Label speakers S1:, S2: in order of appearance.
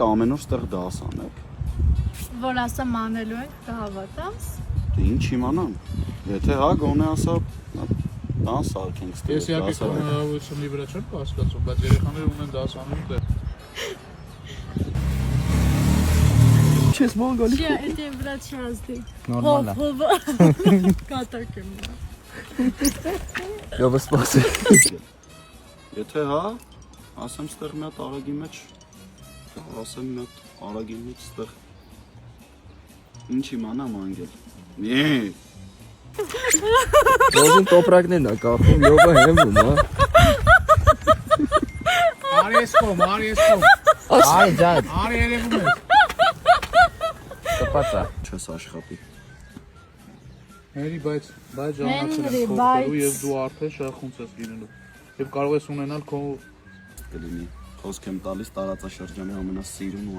S1: Ամեն օր ստեղ դաս անեք։
S2: Որ ասա մանելու ենք, կհավատաս։
S1: Դե ինչ իմանամ։ Եթե հա գոնե ասա դաս արկենք ստեղ։
S3: Ես իհարկե հնարավորությունի վրա չեմ կասկածում, բայց երեխաները ունեն դաս անում դե։
S4: Չես մոնգոլի։
S2: Չէ, էդի վրա չհասնի։
S4: Նորմալ է։
S2: Հով կատակ եմ։
S4: Լավ սպասի։
S1: Եթե հա, ասեմ ստեղ մի հատ արագի մեջ, ասեմ մի հատ արագի մեջ ստեղ։ Ինչ իմանամ անգել։ Նե։
S4: Ոզին տոպրակներն է կախում, լովը հեմում, հա։
S3: Արի ես կողմ։
S4: Այ ջան,
S3: Արի երևում ես։
S4: կպած է։
S1: Չես աշխատի։
S3: Հերի, բայց
S2: Հենրի,
S3: ժամանակը
S2: բայց-
S3: փոխելու եւ դու արդեն շախունց ես լինելու։ Եվ կարող ես ունենալ քո
S1: Կլինի։ Խոսք եմ տալիս տարածաշրջանի ամենասիրուն ու